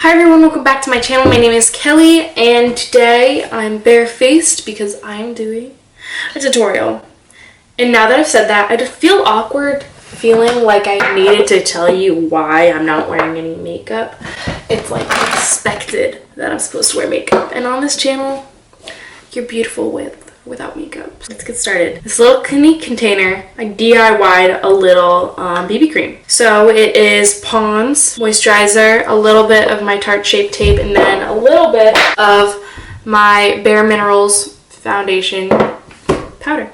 Hi everyone, welcome back to my channel. My name is Kelly and today I'm barefaced because I'm doing a tutorial. And now that I've said that, I just feel awkward feeling like I needed to tell you why I'm not wearing any makeup. It's like expected that I'm supposed to wear makeup. And on this channel, you're beautiful without makeup. Let's get started. This little tiny container, I DIY'd a little BB cream. So it is Pond's moisturizer, a little bit of my Tarte Shape Tape, and then a little bit of my Bare Minerals foundation powder.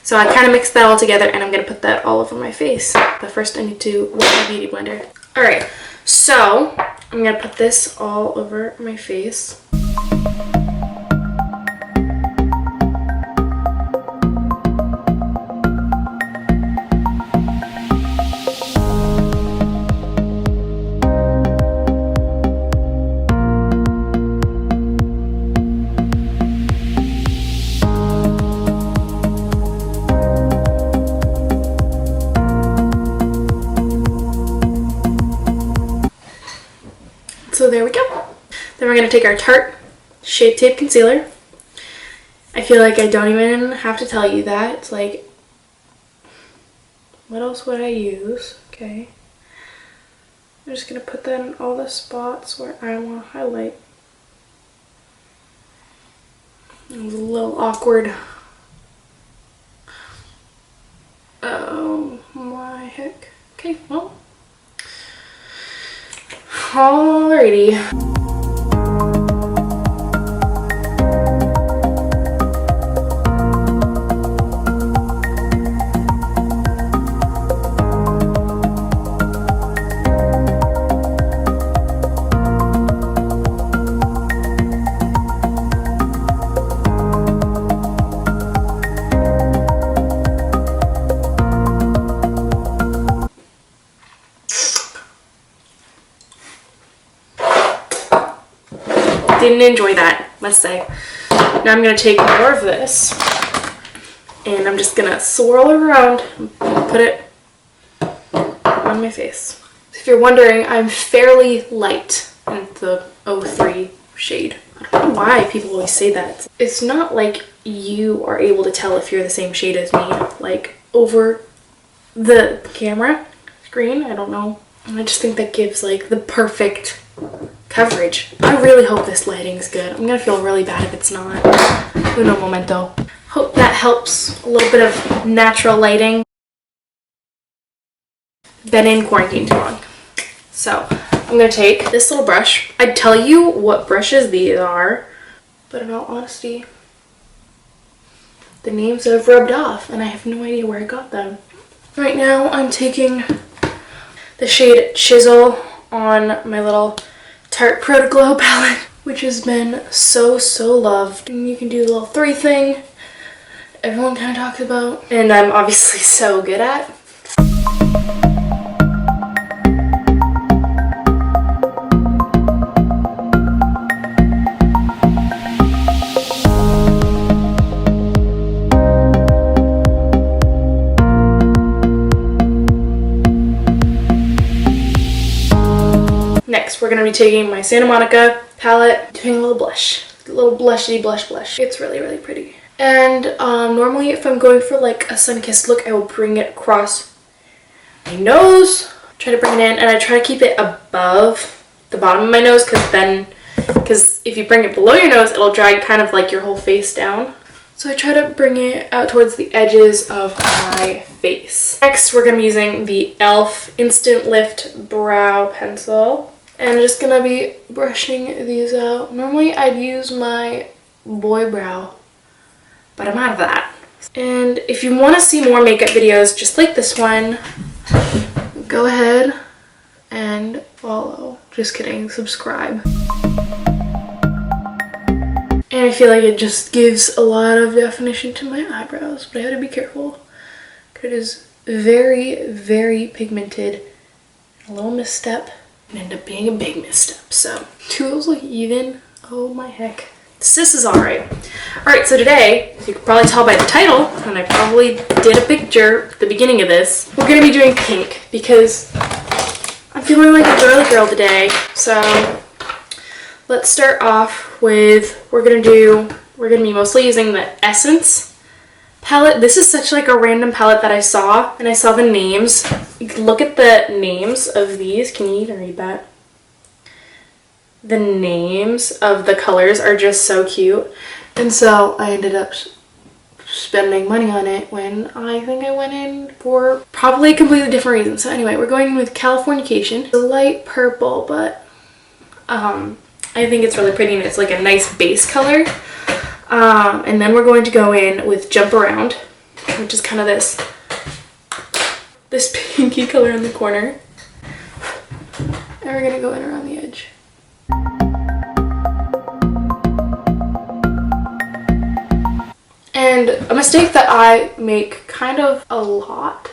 So I kind of mixed that all together and I'm going to put that all over my face. But first I need to wet my beauty blender. Alright, so I'm going to put this all over my face. So there we go. Then we're going to take our Tarte Shape Tape Concealer. I feel like I don't even have to tell you that. It's like, what else would I use? Okay. I'm just going to put that in all the spots where I want to highlight. It was a little awkward. Oh my heck. Okay, well. Alrighty. Didn't enjoy that, must say. Now I'm going to take more of this and I'm just going to swirl it around and put it on my face. If you're wondering, I'm fairly light in the 03 shade. I don't know why people always say that. It's not like you are able to tell if you're the same shade as me, like over the camera screen. I don't know. I just think that gives like the perfect coverage. I really hope this lighting's good. I'm gonna feel really bad if it's not. Uno momento. Hope that helps. A little bit of natural lighting. Been in quarantine too long. So I'm gonna take this little brush. I'd tell you what brushes these are, but in all honesty, the names have rubbed off and I have no idea where I got them. Right now I'm taking the shade Chisel on my little Tarte Pro to Glow palette, which has been so loved. And you can do the little 3 thing everyone kind of talks about, and I'm obviously so good at. Next, we're going to be taking my Santa Monica palette, doing a little blush. A little blushy blush. It's really pretty. And normally if I'm going for like a sun-kissed look, I will bring it across my nose. Try to bring it in, and I try to keep it above the bottom of my nose because if you bring it below your nose, it'll drag kind of like your whole face down. So I try to bring it out towards the edges of my face. Next, we're going to be using the e.l.f. Instant Lift Brow Pencil. And I'm just gonna be brushing these out. Normally I'd use my boy brow, but I'm out of that. And if you want to see more makeup videos just like this one, go ahead and follow. Just kidding, subscribe. And I feel like it just gives a lot of definition to my eyebrows, but I have to be careful because it is very pigmented. A little misstep and end up being a big misstep. So two of those look even. Oh my heck. This is alright. Alright, so today, as you can probably tell by the title, and I probably did a picture at the beginning of this, we're going to be doing pink because I'm feeling like a girly girl today. So Let's start off with, we're gonna be mostly using the Essence palette. This is such like a random palette that I saw, and I saw the names. Look at the names of these. Can you even read that? The names of the colors are just so cute. And so I ended up spending money on it when I think I went in for probably a completely different reason. So anyway, we're going with Californication. The light purple, but I think it's really pretty and it's like a nice base color. And then we're going to go in with Jump Around, which is kind of this pinky color in the corner. And we're gonna go in around the edge. And a mistake that I make kind of a lot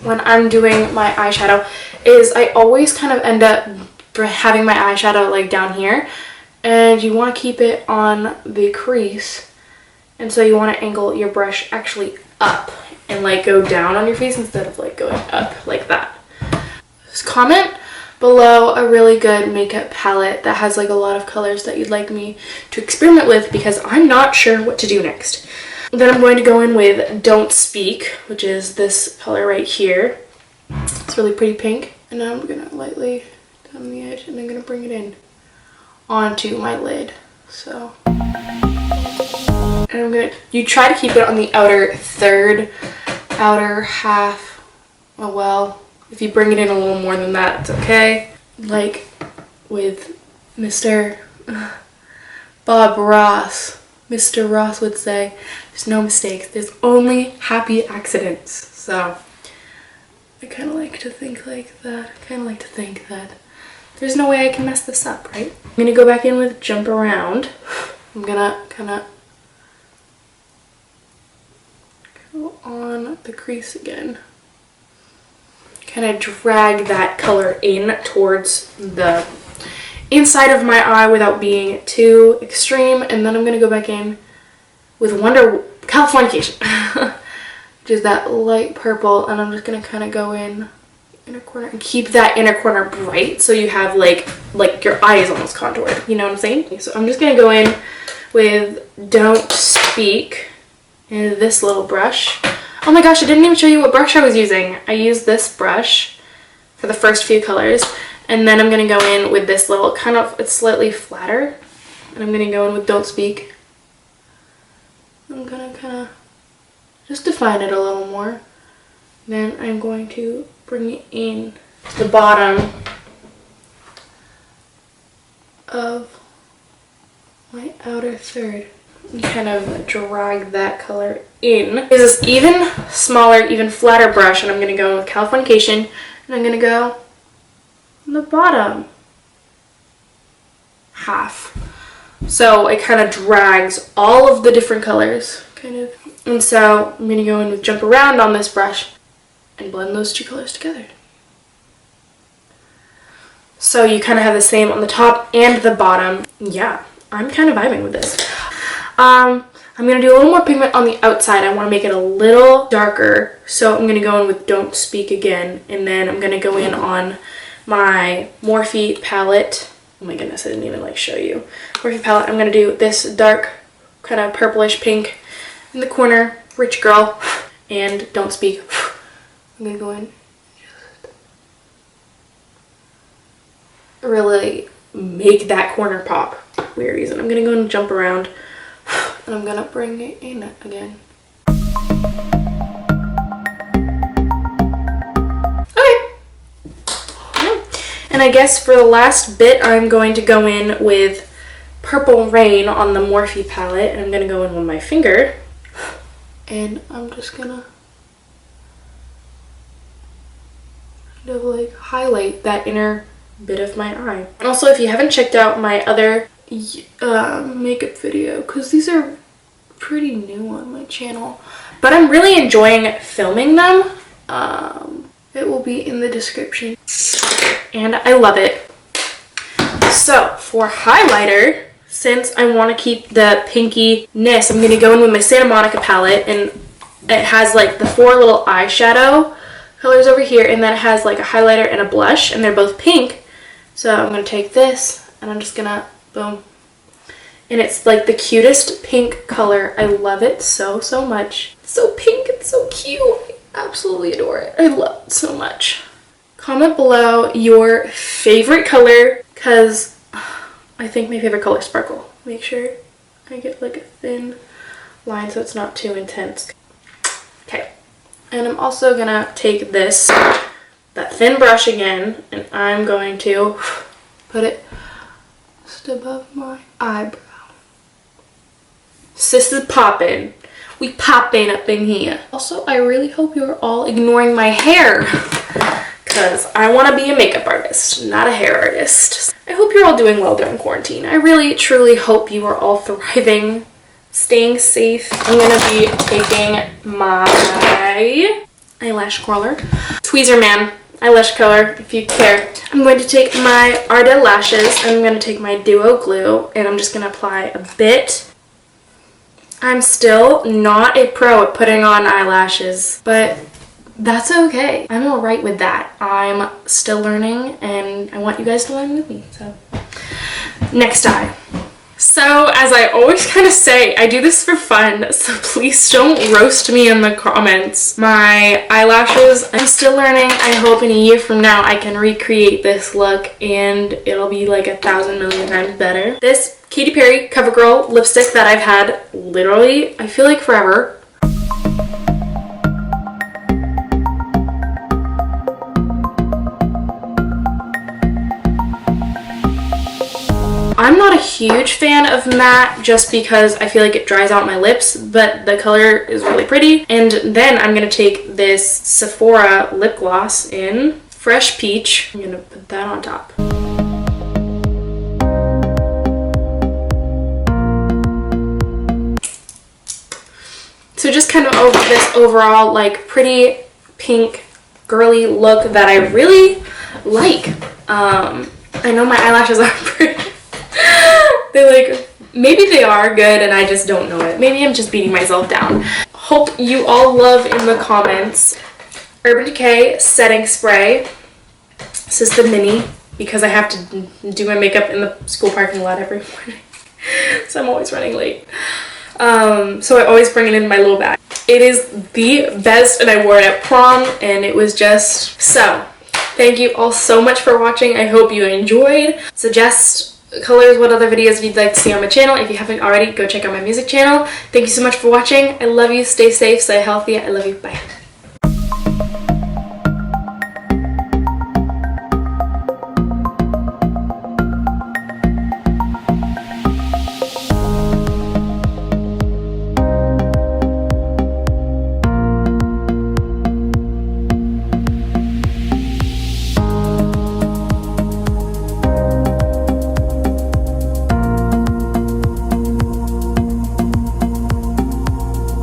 when I'm doing my eyeshadow is I always kind of end up having my eyeshadow like down here, and you want to keep it on the crease, and so you want to angle your brush actually up and like go down on your face instead of like going up like that. Just comment below a really good makeup palette that has like a lot of colors that you'd like me to experiment with, because I'm not sure what to do next. Then I'm going to go in with Don't Speak, which is this color right here. It's really pretty pink. And now I'm going to lightly down the edge, and I'm going to bring it in onto my lid. So, and I'm going to, you try to keep it on the outer third, outer half. Oh well, if you bring it in a little more than that, it's okay. Like with Mr. Bob Ross. Mr. Ross would say, there's no mistakes, there's only happy accidents. So I kind of like to think like that. I kind of like to think that there's no way I can mess this up, right? I'm going to go back in with Jump Around. I'm going to kind of go on the crease again. Kind of drag that color in towards the inside of my eye without being too extreme, and then I'm gonna go back in with Californication, which is that light purple, and I'm just gonna kind of go in inner corner and keep that inner corner bright so you have like your eye is almost contoured, you know what I'm saying? So I'm just gonna go in with Don't Speak and this little brush. Oh my gosh, I didn't even show you what brush I was using. I used this brush for the first few colors. And then I'm going to go in with this little kind of, it's slightly flatter. And I'm going to go in with Don't Speak. I'm going to kind of just define it a little more. Then I'm going to bring it in to the bottom of my outer third. And kind of drag that color in. This is even smaller, even flatter brush. And I'm going to go with Californication. And I'm going to go the bottom half, so it kind of drags all of the different colors kind of, and so I'm going to go in with Jump Around on this brush and blend those two colors together. So you kind of have the same on the top and the bottom. Yeah, I'm kind of vibing with this. I'm going to do a little more pigment on the outside. I want to make it a little darker, so I'm going to go in with Don't Speak again, and then I'm going to go in on my Morphe palette. Oh my goodness, I didn't even like show you. Morphe palette. I'm going to do this dark kind of purplish pink in the corner, Rich Girl, and Don't Speak. I'm going to go in, just really make that corner pop. Weird reason. I'm going to go and Jump Around, and I'm going to bring it in again. And I guess for the last bit, I'm going to go in with Purple Rain on the Morphe palette. And I'm going to go in with my finger. And I'm just going to kind of like highlight that inner bit of my eye. And also, if you haven't checked out my other makeup video, because these are pretty new on my channel, but I'm really enjoying filming them. It will be in the description. And I love it. So for highlighter, since I want to keep the pinkiness, I'm going to go in with my Santa Monica palette, and it has like the 4 little eyeshadow colors over here, and then it has like a highlighter and a blush, and they're both pink. So I'm going to take this, and I'm just going to, boom, And it's like the cutest pink color. I love it so, so much. It's so pink, it's so cute. I absolutely adore it. I love it so much. Comment below your favorite color, because I think my favorite color is sparkle. Make sure I get like a thin line so it's not too intense. Okay, and I'm also gonna take that thin brush again, and I'm going to put it just above my eyebrow. Sis is poppin'. We poppin' up in here. Also, I really hope you're all ignoring my hair, because I want to be a makeup artist, not a hair artist. I hope you're all doing well during quarantine. I really, truly hope you are all thriving, staying safe. I'm going to be taking my eyelash curler, Tweezer Man eyelash color, if you care. I'm going to take my Ardell lashes, and I'm going to take my Duo glue, and I'm just going to apply a bit. I'm still not a pro at putting on eyelashes, but that's okay. I'm alright with that. I'm still learning, and I want you guys to learn with me. So, next eye. So, as I always kind of say, I do this for fun, so please don't roast me in the comments. My eyelashes, I'm still learning. I hope in a year from now I can recreate this look and it'll be like 1,000 million times better. This Katy Perry CoverGirl lipstick that I've had literally, I feel like forever. I'm not a huge fan of matte just because I feel like it dries out my lips, but the color is really pretty. And then I'm going to take this Sephora lip gloss in Fresh Peach. I'm going to put that on top. So just kind of over this overall like pretty pink girly look that I really like. I know my eyelashes are pretty. They're like, maybe they are good and I just don't know it. Maybe I'm just beating myself down. Hope you all love in the comments. Urban Decay setting spray. This is the mini because I have to do my makeup in the school parking lot every morning. So I'm always running late. So I always bring it in my little bag. It is the best, and I wore it at prom, and it was just so. Thank you all so much for watching. I hope you enjoyed. Suggest colors, what other videos you'd like to see on my channel. If you haven't already, go check out my music channel. Thank you so much for watching. I love you. Stay safe, stay healthy. I love you. Bye.